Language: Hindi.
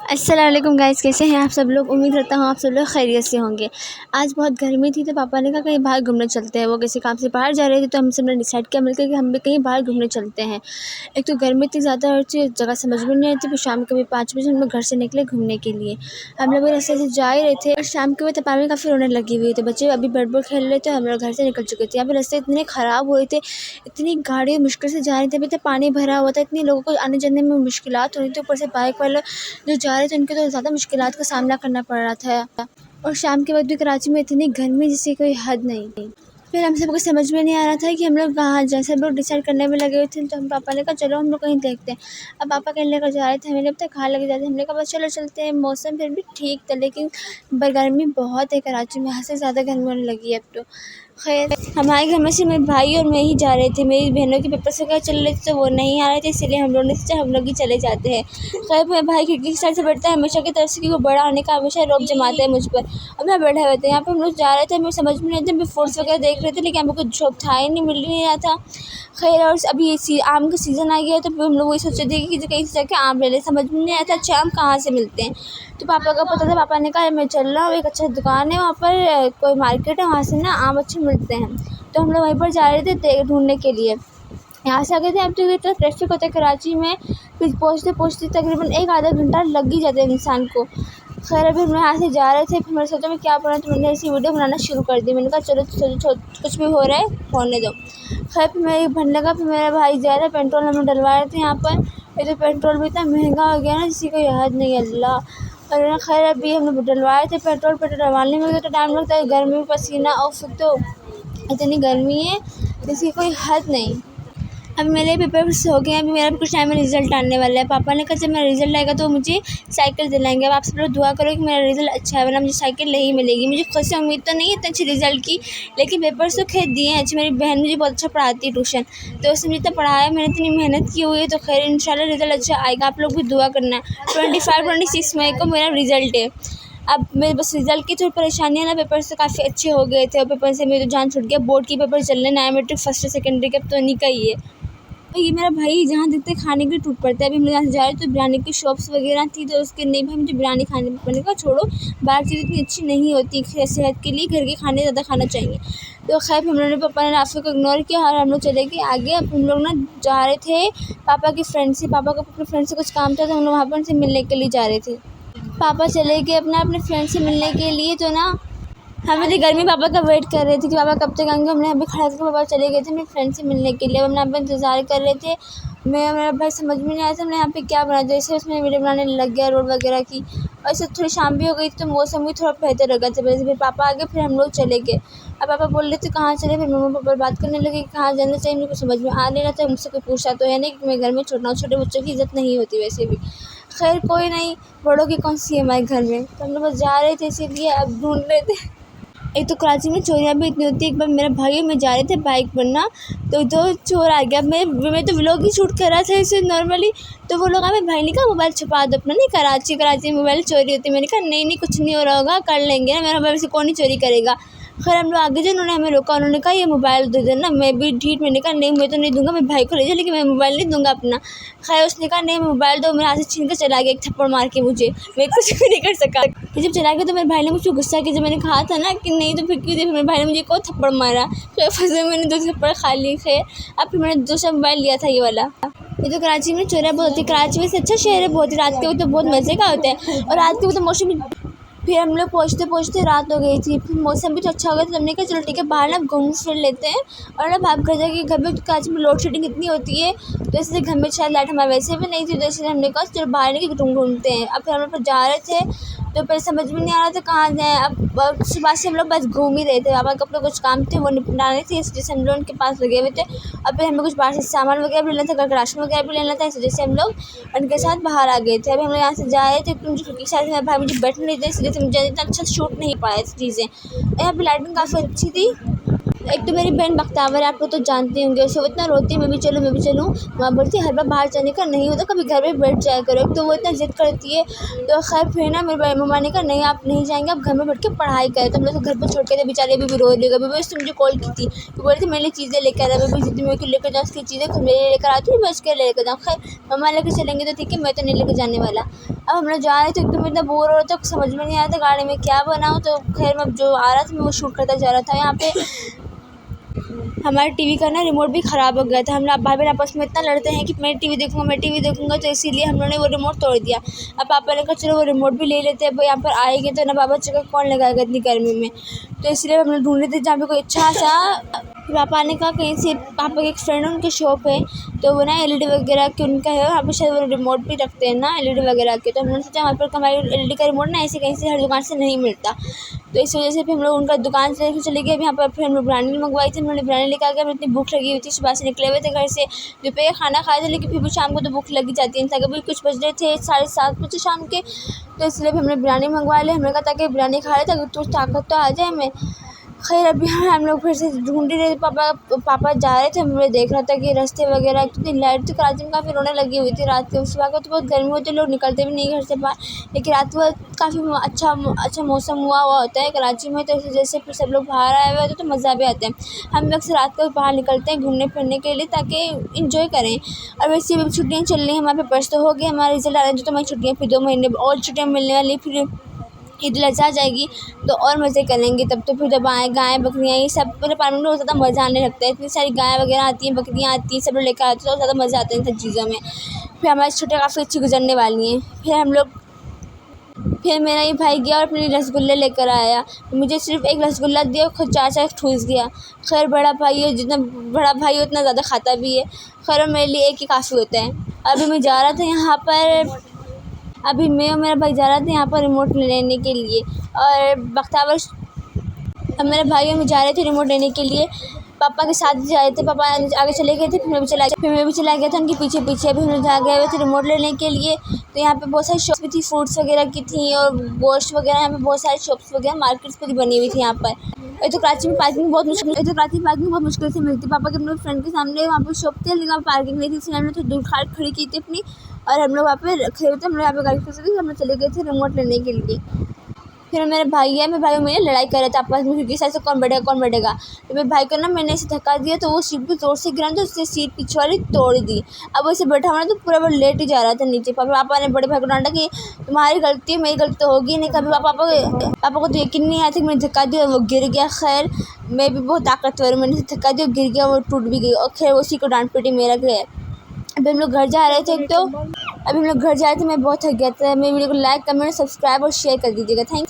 अस्सलाम वालेकुम गाइस, कैसे हैं आप सब लोग। उम्मीद करता हूँ आप सब लोग खैरियत से होंगे। आज बहुत गर्मी थी तो पापा ने कहा कहीं बाहर घूमने चलते हैं। वो किसी काम से बाहर जा रहे थे तो हम सब ने डिसाइड किया मिलकर कि हम भी कहीं बाहर घूमने चलते हैं। एक तो गर्मी इतनी ज़्यादा और जगह समझ में नहीं आई थी। फिर शाम के भी 5 बजे हम लोग घर से निकले घूमने के लिए। हम लोग रास्ते से जा ही रहे थे और शाम के वक्त पानी काफ़ी रोने लगी हुई थी। बच्चे अभी बैट बॉल खेल रहे थे, हम लोग घर से निकल चुके थे। यहाँ पे रास्ते इतने ख़राब हुए थे, इतनी गाड़ी मुश्किल से जा रही थी। अभी तक पानी भरा हुआ था, इतनी लोगों को आने जाने में मुश्किलात हो रही थी। ऊपर से बाइक वाले जो जा रहे थे उनके तो ज़्यादा मुश्किलात का सामना करना पड़ रहा था। और शाम के वक्त भी कराची में इतनी गर्मी जिसकी कोई हद नहीं। फिर हम सबको समझ में नहीं आ रहा था कि हम लोग कहाँ जाएँ। सब लोग डिसाइड करने में लगे हुए थे तो हम पापा ने कहा चलो हम लोग कहीं देखते हैं। अब पापा कहीं लेकर जा रहे थे, हमें नहीं पता कहाँ लेके जा रहे थे। हमने कहा बस चलो चलते हैं। मौसम फिर भी ठीक था लेकिन गर्मी बहुत है कराची में, हद से ज़्यादा गर्मी होने लगी है अब तो। खैर हमारे घर में से मेरे भाई और मैं ही जा रहे थे। मेरी बहनों के पेपर से क्या चल रहे थे तो वो नहीं आ रहे थे, इसीलिए हम लोगों ने सोचा हम लोग ही चले जाते हैं। खैर मेरा भाई खिड़की की साइड से बैठता है हमेशा की तरफ से, क्योंकि वो बड़ा होने का हमेशा रोब जमाता है मुझ पर। अब मैं बैठे हुए थे यहाँ पे, हम लोग जा रहे थे, हमें समझ में नहीं आता। हमें फ्रूट्स वगैरह देख रहे थे लेकिन हमें कुछ जॉब था ही नहीं, मिल ही नहीं रहा था। खैर और अभी ये आम का सीज़न आ गया है तो फिर हम लोग वही सोचे थे कि कहीं से जाके आम ले लें। समझ में नहीं आया था अच्छे आम कहाँ से मिलते हैं। तो पापा का पता था, पापा ने कहा मैं चल रहा हूँ, एक अच्छा दुकान है वहाँ पर, कोई मार्केट है, वहाँ से ना आम अच्छे मिलते हैं। तो हम लोग वहीं पर जा रहे थे ढूंढने के लिए। यहाँ से आ गए थे। अब तो इतना ट्रैफिक होता है कराची में, फिर पहुँचते पहुँचते तकरीबन 1 आधा घंटा लग ही जाता है इंसान को। खैर अभी हम यहाँ से जा रहे थे, फिर मैंने सोचा मैं क्या बना, तो मैंने ऐसी वीडियो बनाना शुरू कर दी। मैंने कहा चलो कुछ भी हो रहा है होने दो। खैर फिर मैं भरने लगा, फिर मेरा भाई जा रहा है, पेट्रोल हमें डलवा रहे थे यहाँ पर। ये तो पेट्रोल भी इतना महंगा हो गया ना जिसकी कोई याद नहीं, अल्लाह। और खैर अभी हम लोग डलवाए थे पेट्रोल डलवाने में तो टाइम लगता है, गर्मी में पसीना और फिर तो इतनी गर्मी है जिसकी कोई हद नहीं। अब मेरे पेपर्स हो गए हैं, अभी मेरा कुछ टाइम में रिज़ल्ट आने वाला है। पापा ने कहा जब मेरा रिज़ल्ट आएगा तो मुझे साइकिल दिलाएंगे। अब आप सब लोग दुआ करो कि मेरा रिज़ल्ट अच्छा है, वरना मुझे साइकिल नहीं मिलेगी। मुझे खुद से उम्मीद तो नहीं है इतने अच्छे रिज़ल्ट की, लेकिन पेपर्स तो खैर दिए हैं अच्छे। मेरी बहन मुझे बहुत अच्छा पढ़ाती है ट्यूशन, तो उसने मुझे इतना पढ़ाया, मैंने इतनी मेहनत की हुई है, तो खैर इंशाल्लाह रिज़ल्ट अच्छा आएगा। आप लोग भी दुआ करना। 25-26 मई को मेरा रिज़ल्ट है। अब मेरे बस रिज़ल्ट की थोड़ी परेशानी है ना, पेपर से काफ़ी अच्छे हो गए थे और पेपर से मेरी तो जान छूट गया। बोर्ड के पेपर चल रहे हैं, मैट्रिक फर्स्ट और सेकेंडरी के, अब तो नहीं का ही है। तो ये मेरा भाई जहाँ देखते खाने के लिए टूट पड़ता है। अभी हम लोग यहाँ से जा रहे थे तो बिरयानी की शॉप्स वगैरह थी, तो उसके नहीं भाई मुझे बिरयानी खाने, मैंने कहा छोड़ो, बाहर चीज़ इतनी अच्छी नहीं होती, सेहत के लिए घर के खाने ज़्यादा खाना चाहिए। तो खैर हम लोगों ने, पापा ने रास्ते को इग्नोर किया और हम लोग चले गए आगे। अब हम लोग ना जा रहे थे पापा की फ्रेंड से, पापा को अपने फ्रेंड से कुछ काम था तो हम लोग वहाँ पर उनसे मिलने के लिए जा रहे थे। पापा चले गए अपने फ्रेंड से मिलने के लिए, तो ना हम इतनी गर्मी पापा का वेट कर रहे थे कि पापा कब तक आएंगे। हमने अभी खड़ा था, पापा चले गए थे अपने फ्रेंड से मिलने के लिए। हमने यहाँ पर इंतज़ार कर रहे थे। मैं मेरा भाई समझ में नहीं आया था हमने यहाँ पे क्या बनाया, जैसे उसमें वीडियो बनाने लग गया रोड वगैरह की। और इससे थोड़ी शाम भी हो गई थी तो मौसम भी थोड़ा बेहतर हो गया था। वैसे फिर पापा आ गए, फिर हम लोग चले गए। अब पापा बोल रहे थे कहाँ चले, फिर मम्मा पापा बात करने लगे कि कहाँ जाना चाहिए। मेरे को समझ में आ नहीं रहा था, मुझसे कोई पूछा तो है नहीं कि मैं घर में छोटा हूँ, छोटे बच्चों की इज़्ज़त नहीं होती वैसे भी। खैर कोई नहीं, बड़ों की कौन सी है हमारे घर में। तो हम लोग बस जा रहे थे, इसीलिए अब ढूंढ रहे थे। एक तो कराची में चोरियाँ भी इतनी होती है। एक बार मेरे भाई और मैं जा रहे थे बाइक पर ना, तो दो चोर आ गया। मैं तो व्लॉग ही शूट कर रहा था ऐसे नॉर्मली, तो वो लोग मेरे भाई ने कहा मोबाइल छुपा दो अपना, नहीं कराची में मोबाइल चोरी होती है। मैंने कहा नहीं कुछ नहीं हो रहा होगा, कर लेंगे ना, मेरा मोबाइल से कौन ही चोरी करेगा। खैर हम लोग आगे जो, उन्होंने हमें रोका, उन्होंने कहा ये मोबाइल दे देना। मैं भी ढीठ, मैंने कहा नहीं मैं तो नहीं दूंगा, मेरे भाई को ले जाओ लेकिन मैं मोबाइल नहीं दूंगा अपना। खैर उसने कहा नहीं मोबाइल दो, मेरे हाथ से छीन कर चला गया एक थप्पड़ मार के मुझे, मैं कुछ भी नहीं कर सका। फिर जब चला गया तो मेरे भाई ने मुझे गुस्सा किया, जब मैंने कहा था ना कि नहीं तो फिर क्यों दे, मेरे भाई ने मुझे एक और थप्पड़ मारा। फिर फंसे मैंने 2 थप्पड़ खा लिए। खैर अब फिर मैंने दूसरा मोबाइल लिया था, ये वाला। ये तो कराची में चोरियाँ बहुत होती है। कराची में से अच्छा शहर है बहुत ही, रात के वक्त तो बहुत मज़े का होता है और रात के वक्त तो मौसम। फिर हम लोग पहुँचते रात हो गई थी, फिर मौसम भी तो अच्छा हो गया, तो हमने कहा चलो ठीक है बाहर ना घूम फिर लेते हैं। और ना भाप घर जाके, घर में कराची में लोड शेडिंग इतनी होती है तो इसलिए घर में शायद लाइट हमारे वैसे भी नहीं थी, तो इसलिए हमने कहा चलो बाहर निकल घूमते हैं। अब फिर हम लोग जा रहे थे तो फिर समझ में नहीं आ रहा था कहाँ जाएँ। अब सुबह से हम लोग बस घूम ही रहे थे, पापा के अपने कुछ काम थे वो निपटाने थे, इस वजह से हम लोग उनके पास लगे हुए थे। और फिर हमें कुछ बाहर से सामान वगैरह भी लेना था, घर का राशन वगैरह भी लेना था, इस वजह से हम लोग उनके साथ बाहर आ गए थे। अभी हम लोग यहाँ से जा रहे थे तो मुझे खिड़की साइड में भाई मुझे बैठने नहीं थे, इस वजह से मुझे इतना अच्छा शूट नहीं पाया चीज़ें। यहाँ पर लाइटिंग काफ़ी अच्छी थी। एक तो मेरी बहन बख्तावर है, आप लोग तो जानते होंगे उसे, वो इतना रोती है मैं भी चलूँ वहाँ बोलती है हर बार बाहर जाने का नहीं होता, कभी घर में बैठ जाया करो। एक तो वो इतना ज़िद करती है। तो खैर फिर ना मेरे मम्मा ने कहा नहीं आप नहीं जाएंगे, आप घर में बैठ के पढ़ाई करें। तो हम लोग घर पर छोड़ के थे, बेचारे अभी भी रो देगा। अभी उसने मुझे कॉल की थी, वो बोल रही थी मेरे लिए चीज़ें लेकर आ रहा, मैं जितनी मेरे को लेकर जाऊँ उसकी चीज़ें खुद मेरे लेकर आती हूँ, मैं उसके लेकर जाऊँ। खैर मम्मा लेकर चलेंगे तो ठीक है, मैं तो नहीं लेकर जाने वाला। अब हम लोग जा रहे थे, एकदम इतना बोर हो रहा था, समझ में नहीं आया था गाड़ी में क्या बनाऊँ। तो खैर मैं जो आ रहा था मैं वो शूट करता जा रहा था। यहाँ पे हमारे टीवी का ना रिमोट भी ख़राब हो गया था। हम लोग भाई बहन आपस में इतना लड़ते हैं कि मैं टीवी देखूँगा, तो इसीलिए हम लोगों ने वो रिमोट तोड़ दिया। अब पापा ने कहा चलो वो रिमोट भी ले लेते हैं, अब यहाँ पर आएंगे तो ना बाबा चक्कर कौन लगाएगा इतनी गर्मी में। तो इसलिए हम लोग ढूंढ रहे थे जहाँ पे कोई अच्छा सा। पापा ने कहा कहीं से, पापा के एक फ्रेंड है उनकी शॉप है, तो वो ना एलईडी वगैरह के उनका है, वहाँ पे शायद वो रिमोट भी रखते हैं ना एलईडी वगैरह के। तो हम लोगों ने सोचा वहाँ पर हमारी एलईडी का रिमोट ना ऐसे कहीं से हर दुकान से नहीं मिलता, तो इस वजह से फिर हम लोग उनका दुकान से लेकर चले गए। अब यहाँ पर फिर हम लोग बिरयानी मंगवाई थी, हम लोगों ने बिरयानी लेकर आ गए। हमें इतनी भूख लगी हुई थी, सुबह से निकले हुए थे घर से, दोपहर का खाना खाए थे, लेकिन फिर भी शाम को तो भूख लगी जाती है। कभी कुछ बज रहे थे 7:30 बजे शाम के, तो इसलिए फिर हमने बिरयानी मंगवा ली। हमने कहा ताकि बिरयानी खा रहे थे तो ताकत तो आ जाए हमें। खैर अभी हम लोग फिर से ढूंढ ही रहे थे, पापा जा रहे थे, हमें देख रहा था कि रास्ते वगैरह कितनी लाइट थी। कराची में काफ़ी रोने लगी हुई थी रात के, सुबह को तो बहुत गर्मी होती है, लोग निकलते भी नहीं घर से बाहर, लेकिन रात को काफ़ी अच्छा मौसम हुआ होता है कराची में, तो इस वजह से फिर सब लोग बाहर आए हुए होते तो मज़ा भी आता है। हम लोग से रात को बाहर निकलते हैं घूमने फिरने के लिए ताकि इंजॉय करें। और वैसे भी छुट्टियाँ चल रही हैं, हमारे पेपर्स तो हो गए, हमारा रिजल्ट आ रहा है, तो हमारी छुट्टियाँ फिर 2 महीने और छुट्टियाँ मिलने वाली, फिर ईद आ जाएगी तो और मज़े करेंगे। तब तो फिर जब आए गाय बकरियाँ ये सब मेरे पालने में बहुत ज़्यादा मज़ा आने लगता है। इतनी सारी गाय वगैरह आती हैं, बकरियाँ आती हैं, सब लोग लेकर आते हैं, तो ज़्यादा मज़ा आता है इन सब चीज़ों में। फिर हमारी छुट्टियाँ काफ़ी अच्छी गुजरने वाली हैं। फिर मेरा ये भाई गया और अपने रसगुल्ले लेकर आया, मुझे सिर्फ एक रसगुल्ला दिया, खुद 4 ठूस गया। खैर बड़ा भाई है, जितना बड़ा भाई है उतना ज़्यादा खाता भी है। खैर मेरे लिए एक ही काफ़ी होता है। अभी मैं जा रहा था यहाँ पर, अभी मैं और मेरा भाई जा रहे थे यहाँ पर रिमोट लेने के लिए, और बख्तावर अब मेरे भाई हम जा रहे थे रिमोट लेने के लिए, पापा के साथ जा रहे थे। पापा आगे चले गए थे, फिर मैं भी चला गया था उनके पीछे पीछे। अभी हम लोग जा गए हुए थे रिमोट लेने के लिए। तो यहाँ पे बहुत सारी शॉप्स भी थी, फ्रूट्स वगैरह की थी और गोश्त वगैरह, यहाँ पे बहुत सारी शॉप्स वगैरह मार्केट्स पूरी बनी हुई थी यहाँ पर। तो कराची में पार्किंग बहुत मुश्किल से मिलती। पापा के अपने फ्रेंड के सामने वहाँ पर शॉप थी, लेकिन वहाँ पार्किंग नहीं थी, इसलिए हमने थोड़ी दूर खड़ी की थी अपनी, और हम लोग वहाँ पे रखे हुए थे। हम लोग यहाँ पे गाड़ी खड़ी थी, हम लोग चले गए थे रिमोट लेने के लिए। फिर मेरे भाई और मेरे लड़ाई कर रहे थे आपस में, क्योंकि साइड से कौन बैठेगा। तो मेरे भाई को ना मैंने ऐसे धक्का दिया, तो वो सीट पे जोर से गिरा, तो उसने सीट पीछे वाली तोड़ दी। अब वो ऐसे बैठा हुआ ना, तो पूरा वो लेट ही जा रहा था नीचे। पापा ने बड़े भाई को डांटा कि तुम्हारी गलती है, मेरी गलती तो होगी नहीं। कभी पापा को तो यकीन नहीं आया था कि मैंने धक्का दिया, वो गिर गया। खैर मैं भी बहुत ताकतवर हूँ, मैंने धक्का दिया, गिर गया, वो टूट भी गई, और खैर उसी को डांट पीटी मेरा गया। अभी हम लोग घर जा रहे थे, मैं बहुत थक गया था। मेरे वीडियो को लाइक कमेंट सब्सक्राइब और शेयर कर दीजिएगा। थैंक